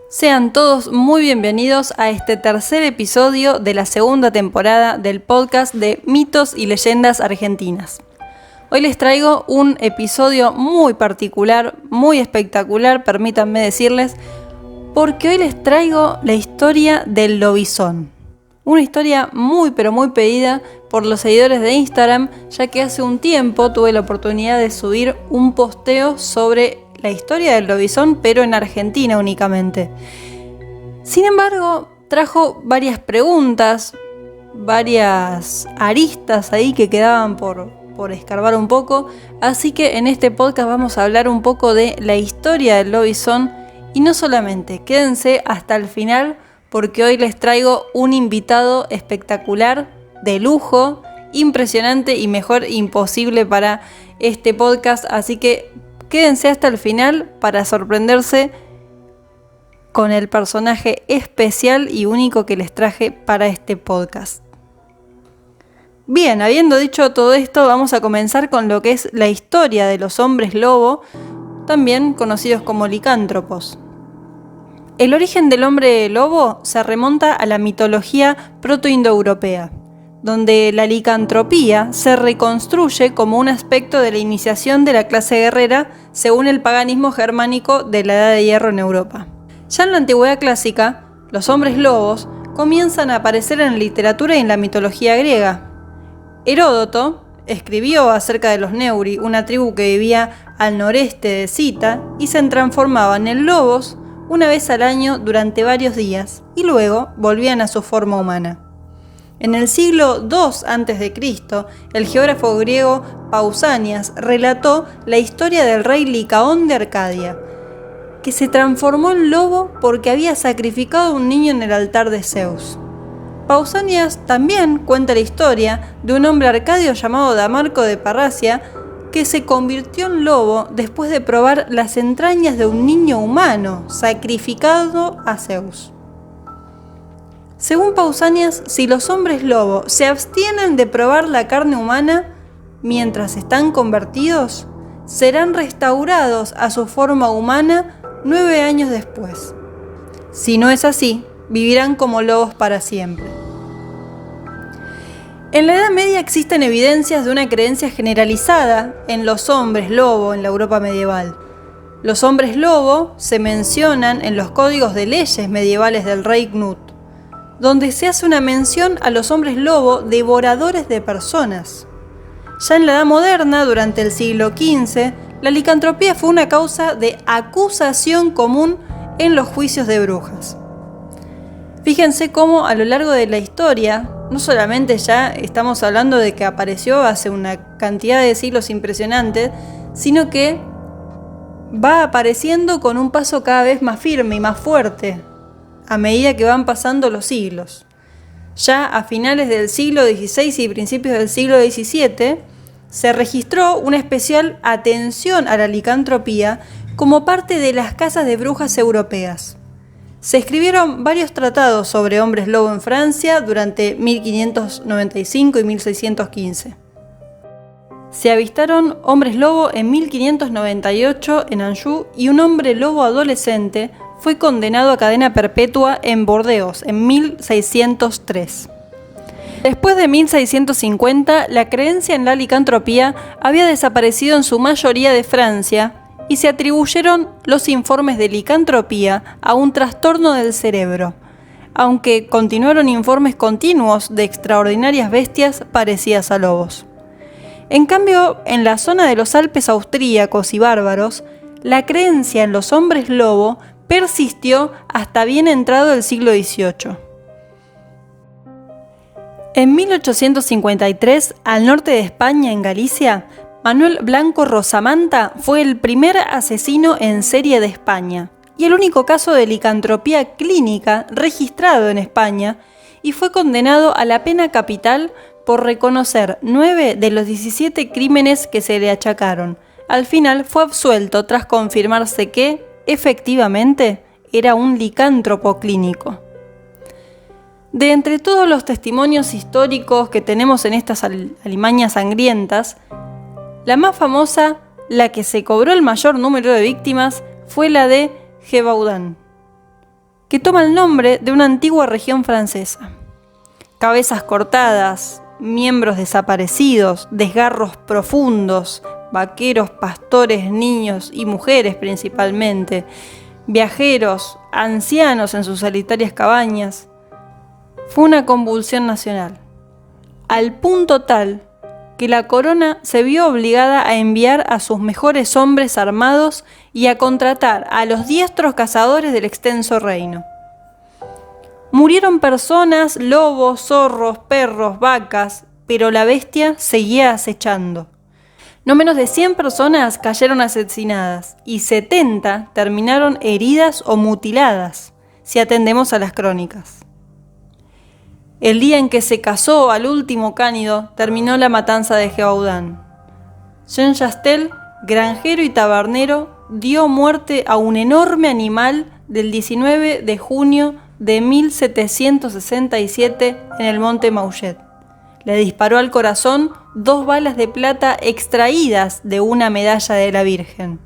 Sean todos muy bienvenidos a este tercer episodio de la segunda temporada del podcast de Mitos y Leyendas Argentinas. Hoy les traigo un episodio muy particular, muy espectacular, permítanme decirles, porque hoy les traigo la historia del lobizón. Una historia muy pero muy pedida por los seguidores de Instagram, ya que hace un tiempo tuve la oportunidad de subir un posteo sobre la historia del lobizón, pero en Argentina únicamente. Sin embargo, trajo varias preguntas, varias aristas ahí que quedaban por escarbar un poco, así que en este podcast vamos a hablar un poco de la historia del lobizón y no solamente, quédense hasta el final porque hoy les traigo un invitado espectacular, de lujo, impresionante y mejor imposible para este podcast, así que quédense hasta el final para sorprenderse con el personaje especial y único que les traje para este podcast. Bien, habiendo dicho todo esto, vamos a comenzar con lo que es la historia de los hombres lobo, también conocidos como licántropos. El origen del hombre lobo se remonta a la mitología protoindoeuropea, donde la licantropía se reconstruye como un aspecto de la iniciación de la clase guerrera según el paganismo germánico de la Edad de Hierro en Europa. Ya en la antigüedad clásica, los hombres lobos comienzan a aparecer en la literatura y en la mitología griega. Heródoto escribió acerca de los Neuri, una tribu que vivía al noreste de Cita y se transformaban en lobos una vez al año durante varios días y luego volvían a su forma humana. En el siglo II a.C., el geógrafo griego Pausanias relató la historia del rey Licaón de Arcadia, que se transformó en lobo porque había sacrificado a un niño en el altar de Zeus. Pausanias también cuenta la historia de un hombre arcadio llamado Damarco de Parracia, que se convirtió en lobo después de probar las entrañas de un niño humano sacrificado a Zeus. Según Pausanias, si los hombres lobo se abstienen de probar la carne humana mientras están convertidos, serán restaurados a su forma humana 9 años después. Si no es así, vivirán como lobos para siempre. En la Edad Media existen evidencias de una creencia generalizada en los hombres lobo en la Europa medieval. Los hombres lobo se mencionan en los códigos de leyes medievales del rey Knut, donde se hace una mención a los hombres lobo devoradores de personas. Ya en la Edad Moderna, durante el siglo XV, la licantropía fue una causa de acusación común en los juicios de brujas. Fíjense cómo a lo largo de la historia, no solamente ya estamos hablando de que apareció hace una cantidad de siglos impresionante, sino que va apareciendo con un paso cada vez más firme y más fuerte a medida que van pasando los siglos. Ya a finales del siglo XVI y principios del siglo XVII se registró una especial atención a la licantropía como parte de las casas de brujas europeas. Se escribieron varios tratados sobre hombres lobo en Francia durante 1595 y 1615. Se avistaron hombres lobo en 1598 en Anjou y un hombre lobo adolescente fue condenado a cadena perpetua en Burdeos en 1603. Después de 1650, la creencia en la licantropía había desaparecido en su mayoría de Francia y se atribuyeron los informes de licantropía a un trastorno del cerebro, aunque continuaron informes continuos de extraordinarias bestias parecidas a lobos. En cambio, en la zona de los Alpes austríacos y bárbaros, la creencia en los hombres lobo persistió hasta bien entrado el siglo XVIII. En 1853, al norte de España, en Galicia, Manuel Blanco Rosamanta fue el primer asesino en serie de España y el único caso de licantropía clínica registrado en España, y fue condenado a la pena capital por reconocer 9 de los 17 crímenes que se le achacaron. Al final fue absuelto tras confirmarse que, efectivamente, era un licántropo clínico. De entre todos los testimonios históricos que tenemos en estas alimañas sangrientas, la más famosa, la que se cobró el mayor número de víctimas, fue la de Gévaudan. que toma el nombre de una antigua región francesa. Cabezas cortadas, miembros desaparecidos, desgarros profundos, vaqueros, pastores, niños y mujeres principalmente, viajeros, ancianos en sus solitarias cabañas. Fue una convulsión nacional, al punto tal que la corona se vio obligada a enviar a sus mejores hombres armados y a contratar a los diestros cazadores del extenso reino. Murieron personas, lobos, zorros, perros, vacas, pero la bestia seguía acechando. No menos de 100 personas cayeron asesinadas y 70 terminaron heridas o mutiladas, si atendemos a las crónicas. El día en que se cazó al último cánido, terminó la matanza de Gévaudan. Jean Chastel, granjero y tabernero, dio muerte a un enorme animal del 19 de junio de 1767 en el monte Mauget. Le disparó al corazón 2 balas de plata extraídas de una medalla de la Virgen.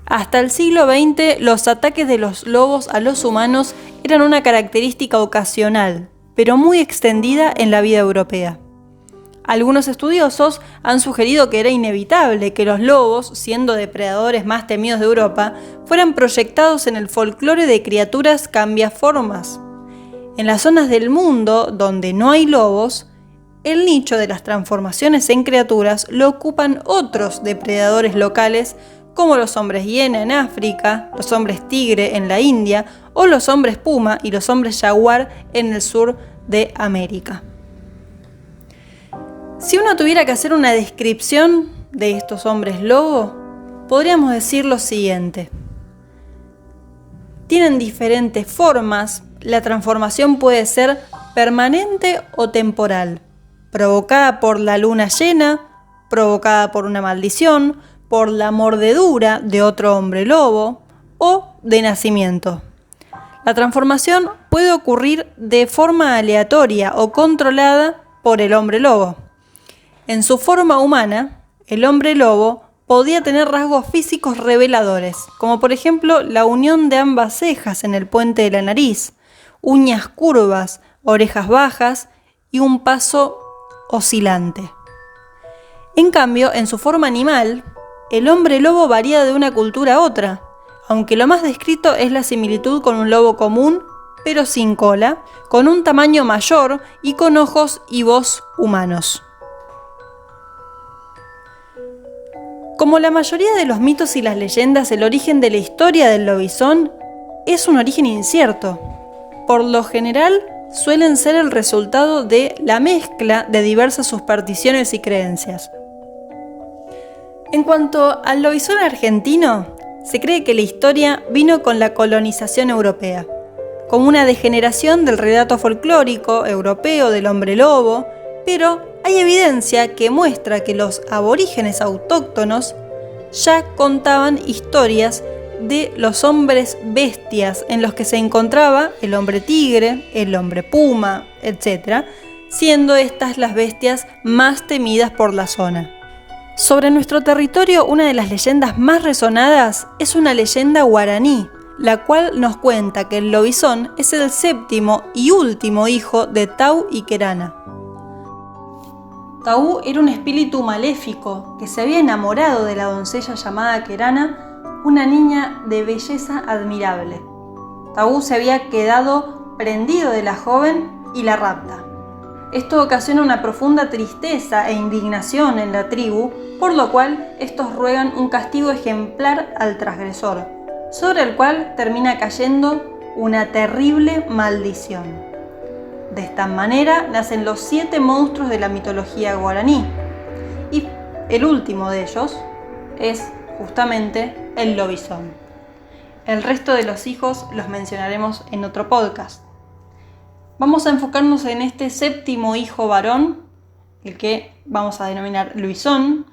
Hasta el siglo XX, los ataques de los lobos a los humanos eran una característica ocasional, pero muy extendida en la vida europea. Algunos estudiosos han sugerido que era inevitable que los lobos, siendo depredadores más temidos de Europa, fueran proyectados en el folclore de criaturas cambiaformas. En las zonas del mundo donde no hay lobos, el nicho de las transformaciones en criaturas lo ocupan otros depredadores locales, como los hombres hiena en África, los hombres tigre en la India o los hombres puma y los hombres jaguar en el sur de América. Si uno tuviera que hacer una descripción de estos hombres lobo, podríamos decir lo siguiente. Tienen diferentes formas, la transformación puede ser permanente o temporal, provocada por la luna llena, provocada por una maldición, por la mordedura de otro hombre lobo o de nacimiento. La transformación puede ocurrir de forma aleatoria o controlada por el hombre lobo. En su forma humana, el hombre lobo podía tener rasgos físicos reveladores, como por ejemplo la unión de ambas cejas en el puente de la nariz, uñas curvas, orejas bajas y un paso oscilante. En cambio, en su forma animal, el hombre lobo varía de una cultura a otra, aunque lo más descrito es la similitud con un lobo común, pero sin cola, con un tamaño mayor y con ojos y voz humanos. Como la mayoría de los mitos y las leyendas, el origen de la historia del lobizón es un origen incierto. Por lo general, suelen ser el resultado de la mezcla de diversas supersticiones y creencias. En cuanto al lobizón argentino, se cree que la historia vino con la colonización europea, como una degeneración del relato folclórico europeo del hombre lobo, pero hay evidencia que muestra que los aborígenes autóctonos ya contaban historias de los hombres bestias en los que se encontraba el hombre tigre, el hombre puma, etc., siendo estas las bestias más temidas por la zona. Sobre nuestro territorio, una de las leyendas más resonadas es una leyenda guaraní, la cual nos cuenta que el lobizón es el 7º y último hijo de Tau y Querana. Tau era un espíritu maléfico que se había enamorado de la doncella llamada Querana, una niña de belleza admirable. Tau se había quedado prendido de la joven y la rapta. Esto ocasiona una profunda tristeza e indignación en la tribu, por lo cual estos ruegan un castigo ejemplar al transgresor, sobre el cual termina cayendo una terrible maldición. De esta manera nacen los 7 monstruos de la mitología guaraní, y el último de ellos es justamente el lobizón. El resto de los hijos los mencionaremos en otro podcast. Vamos a enfocarnos en este 7º hijo varón, el que vamos a denominar Luisón.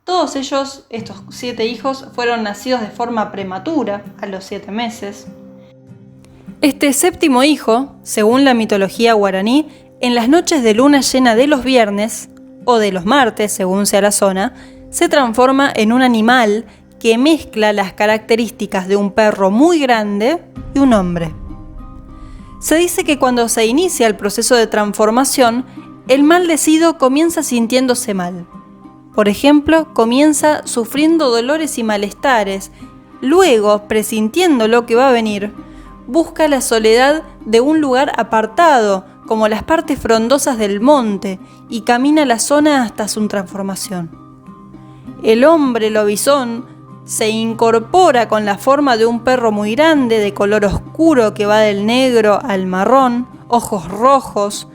Todos ellos, estos 7 hijos, fueron nacidos de forma prematura, a los 7 meses. Este 7º hijo, según la mitología guaraní, en las noches de luna llena de los viernes, o de los martes, según sea la zona, se transforma en un animal que mezcla las características de un perro muy grande y un hombre. Se dice que cuando se inicia el proceso de transformación, el maldecido comienza sintiéndose mal. Por ejemplo, comienza sufriendo dolores y malestares. Luego, presintiendo lo que va a venir, busca la soledad de un lugar apartado, como las partes frondosas del monte, y camina a la zona hasta su transformación. El hombre lobizón se incorpora con la forma de un perro muy grande, de color oscuro que va del negro al marrón, ojos rojos,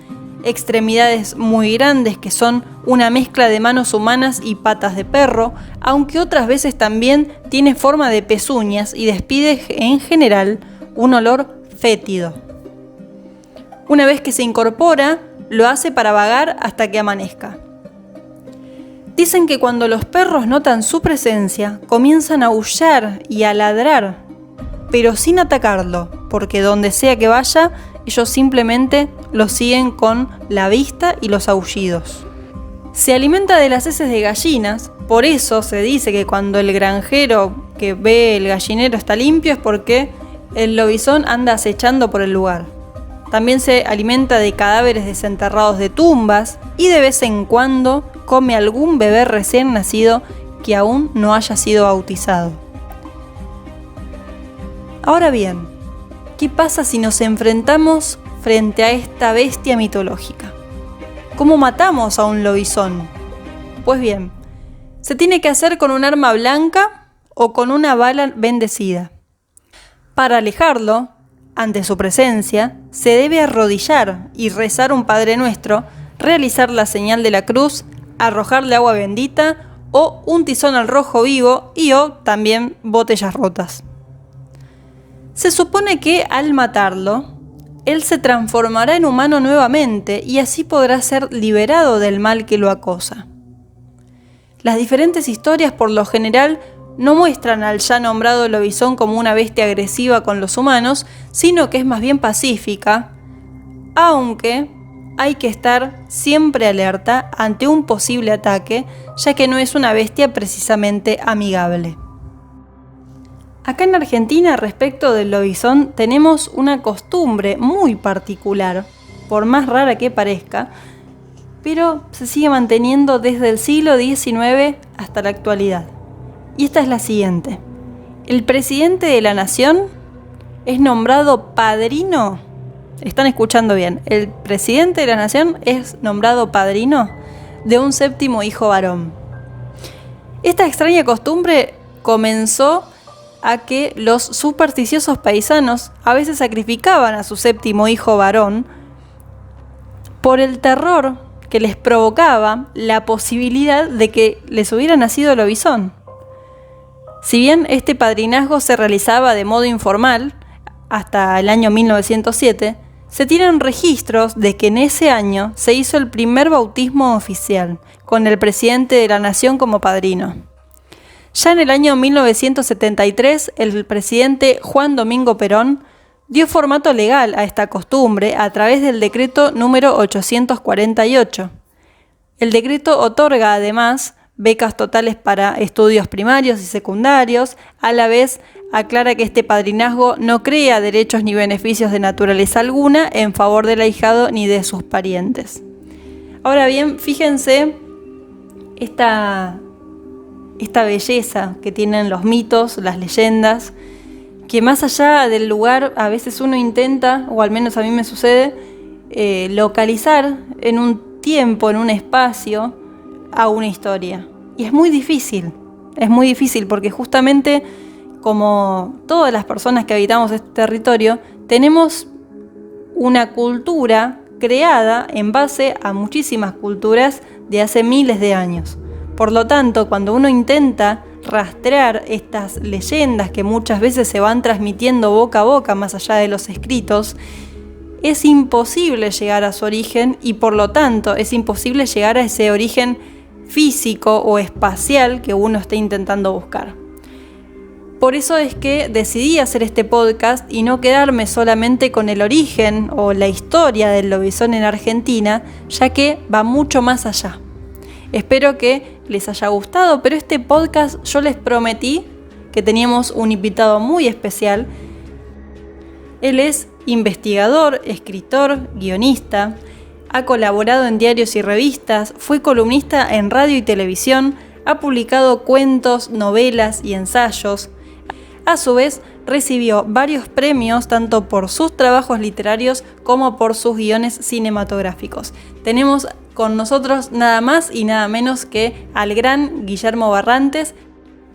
extremidades muy grandes que son una mezcla de manos humanas y patas de perro, aunque otras veces también tiene forma de pezuñas y despide en general un olor fétido. Una vez que se incorpora, lo hace para vagar hasta que amanezca. Dicen que cuando los perros notan su presencia, comienzan a aullar y a ladrar, pero sin atacarlo, porque donde sea que vaya, ellos simplemente lo siguen con la vista y los aullidos. Se alimenta de las heces de gallinas, por eso se dice que cuando el granjero que ve el gallinero está limpio es porque el lobizón anda acechando por el lugar. También se alimenta de cadáveres desenterrados de tumbas y de vez en cuando come algún bebé recién nacido que aún no haya sido bautizado. Ahora bien, ¿qué pasa si nos enfrentamos frente a esta bestia mitológica? ¿Cómo matamos a un lobizón? Pues bien, se tiene que hacer con un arma blanca o con una bala bendecida. Para alejarlo, ante su presencia, se debe arrodillar y rezar un Padre Nuestro, realizar la señal de la cruz, arrojarle agua bendita o un tizón al rojo vivo y o también botellas rotas. Se supone que al matarlo, él se transformará en humano nuevamente y así podrá ser liberado del mal que lo acosa. Las diferentes historias por lo general no muestran al ya nombrado lobizón como una bestia agresiva con los humanos, sino que es más bien pacífica, aunque hay que estar siempre alerta ante un posible ataque, ya que no es una bestia precisamente amigable. Acá en Argentina, respecto del lobizón, tenemos una costumbre muy particular, por más rara que parezca, pero se sigue manteniendo desde el siglo XIX hasta la actualidad. Y esta es la siguiente. El presidente de la nación es nombrado padrino. ¿Están escuchando bien? El presidente de la nación es nombrado padrino de un séptimo hijo varón. Esta extraña costumbre comenzó a que los supersticiosos paisanos a veces sacrificaban a su séptimo hijo varón por el terror que les provocaba la posibilidad de que les hubiera nacido lobizón. Si bien este padrinazgo se realizaba de modo informal, hasta el año 1907, se tienen registros de que en ese año se hizo el primer bautismo oficial, con el presidente de la nación como padrino. Ya en el año 1973, el presidente Juan Domingo Perón dio formato legal a esta costumbre a través del decreto número 848. El decreto otorga además becas totales para estudios primarios y secundarios, a la vez aclara que este padrinazgo no crea derechos ni beneficios de naturaleza alguna en favor del ahijado ni de sus parientes. Ahora bien, fíjense esta belleza que tienen los mitos, las leyendas, que más allá del lugar a veces uno intenta, o al menos a mí me sucede, localizar en un tiempo, en un espacio, a una historia. Y es muy difícil porque justamente como todas las personas que habitamos este territorio, tenemos una cultura creada en base a muchísimas culturas de hace miles de años. Por lo tanto, cuando uno intenta rastrear estas leyendas que muchas veces se van transmitiendo boca a boca más allá de los escritos, es imposible llegar a su origen y por lo tanto es imposible llegar a ese origen físico o espacial que uno esté intentando buscar. Por eso es que decidí hacer este podcast y no quedarme solamente con el origen o la historia del lobizón en Argentina, ya que va mucho más allá. Espero que les haya gustado, pero este podcast yo les prometí que teníamos un invitado muy especial. Él es investigador, escritor, guionista, ha colaborado en diarios y revistas, fue columnista en radio y televisión, ha publicado cuentos, novelas y ensayos. A su vez, recibió varios premios tanto por sus trabajos literarios como por sus guiones cinematográficos. Tenemos con nosotros nada más y nada menos que al gran Guillermo Barrantes.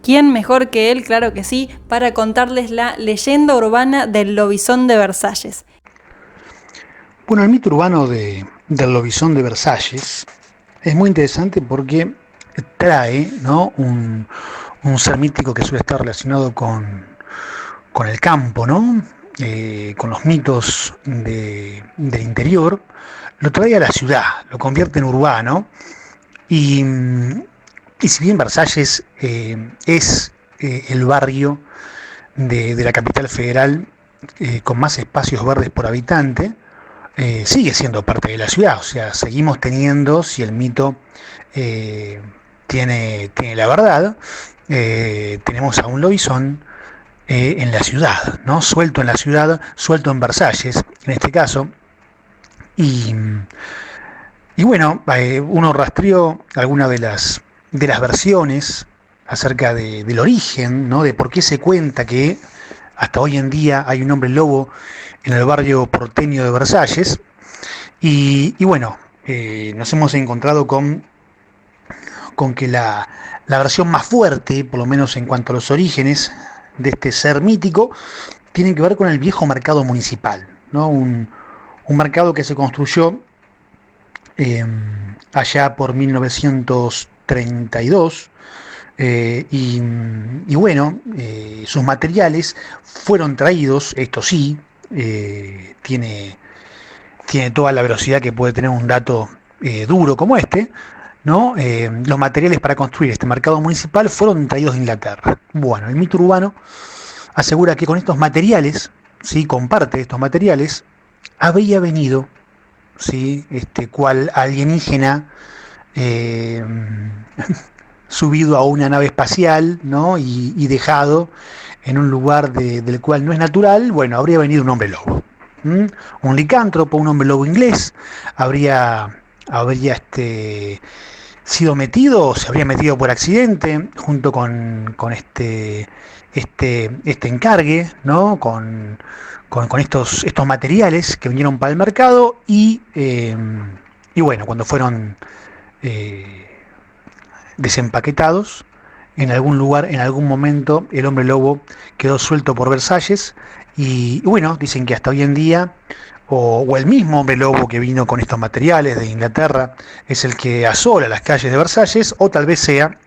¿Quién mejor que él, claro que sí, para contarles la leyenda urbana del lobizón de Versalles? Bueno, el mito urbano del lobizón de Versalles es muy interesante porque trae, ¿no?, un ser mítico que suele estar relacionado con el campo, ¿no? Con los mitos del interior, lo trae a la ciudad, lo convierte en urbano. Y si bien Versalles es el barrio de la capital federal con más espacios verdes por habitante, sigue siendo parte de la ciudad. O sea, seguimos teniendo, si el mito tiene la verdad, tenemos a un lobizón en la ciudad, ¿no? Suelto en la ciudad, suelto en Versalles, en este caso. Y bueno, uno rastreó alguna de las versiones acerca del origen, ¿no?, de por qué se cuenta que hasta hoy en día hay un hombre lobo en el barrio porteño de Versalles. Y bueno, nos hemos encontrado con que la versión más fuerte, por lo menos en cuanto a los orígenes de este ser mítico, tiene que ver con el viejo mercado municipal, ¿no? Un mercado que se construyó allá por 1932, y bueno, sus materiales fueron traídos, esto sí, tiene toda la velocidad que puede tener un dato duro como este, ¿no? Los materiales para construir este mercado municipal fueron traídos de Inglaterra. Bueno, el mito urbano asegura que con estos materiales, ¿sí?, con parte de estos materiales, habría venido, ¿sí?, cual alienígena subido a una nave espacial, ¿no?, y dejado en un lugar del cual no es natural. Bueno, habría venido un hombre lobo, un licántropo, un hombre lobo inglés, habría sido metido, o se habría metido por accidente junto con este encargue, ¿no?, con estos materiales que vinieron para el mercado. Y bueno, cuando fueron desempaquetados en algún lugar, en algún momento, el hombre lobo quedó suelto por Versalles. Y bueno, dicen que hasta hoy en día, o el mismo hombre lobo que vino con estos materiales de Inglaterra es el que asola las calles de Versalles, o tal vez sea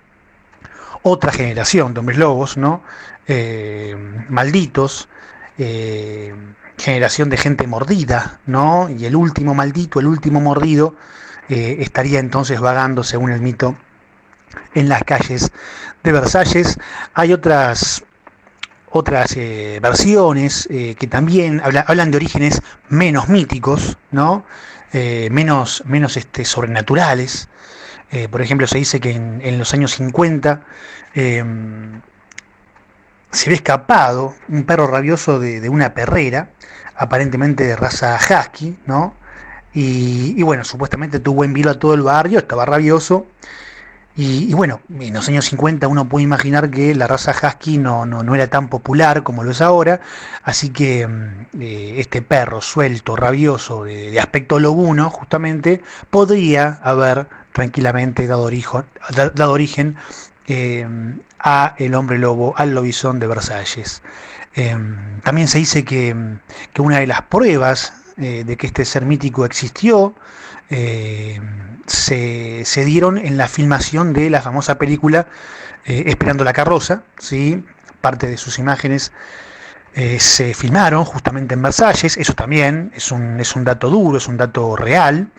otra generación de hombres lobos, ¿no? Malditos, generación de gente mordida, ¿no? Y el último maldito, el último mordido, estaría entonces vagando, según el mito, en las calles de Versalles. Hay otras versiones que también hablan de orígenes menos míticos, ¿no? menos sobrenaturales. Por ejemplo, se dice que en los años 50 se ve escapado un perro rabioso de una perrera, aparentemente de raza husky, ¿no? Y bueno, supuestamente tuvo en vilo a todo el barrio, estaba rabioso. Y bueno, en los años 50 uno puede imaginar que la raza husky no era tan popular como lo es ahora, así que este perro suelto, rabioso, de aspecto lobuno, justamente, podría haber tranquilamente dado origen a el hombre lobo, al lobizón de Versalles. También se dice que una de las pruebas de que este ser mítico existió se dieron en la filmación de la famosa película Esperando la carroza, ¿sí? Parte de sus imágenes se filmaron justamente en Versalles. Eso también es un dato duro, es un dato real.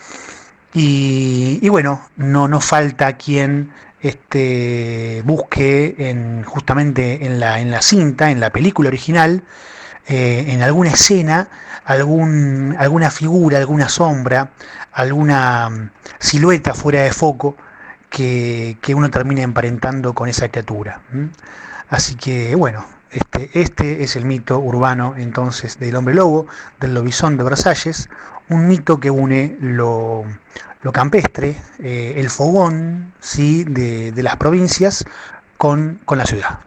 Y bueno, no falta quien busque justamente en la cinta, en la película original, en alguna escena, alguna figura, alguna sombra, alguna silueta fuera de foco que uno termina emparentando con esa criatura. Así que bueno, este es el mito urbano entonces del hombre lobo, del lobizón de Versalles, un mito que une lo campestre, el fogón, ¿sí? de las provincias con la ciudad.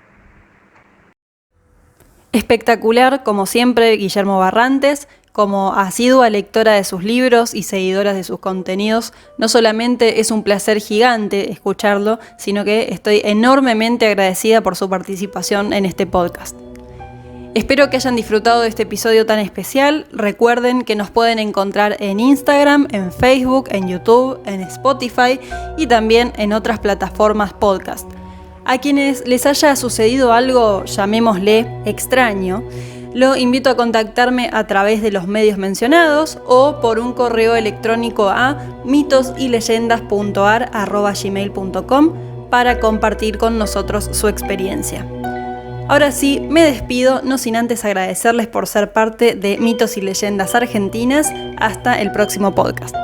Espectacular, como siempre, Guillermo Barrantes. Como asidua lectora de sus libros y seguidora de sus contenidos, no solamente es un placer gigante escucharlo, sino que estoy enormemente agradecida por su participación en este podcast. Espero que hayan disfrutado de este episodio tan especial. Recuerden que nos pueden encontrar en Instagram, en Facebook, en YouTube, en Spotify y también en otras plataformas podcast. A quienes les haya sucedido algo, llamémosle extraño, lo invito a contactarme a través de los medios mencionados o por un correo electrónico a mitosyleyendas.ar@gmail.com para compartir con nosotros su experiencia. Ahora sí, me despido, no sin antes agradecerles por ser parte de Mitos y Leyendas Argentinas. Hasta el próximo podcast.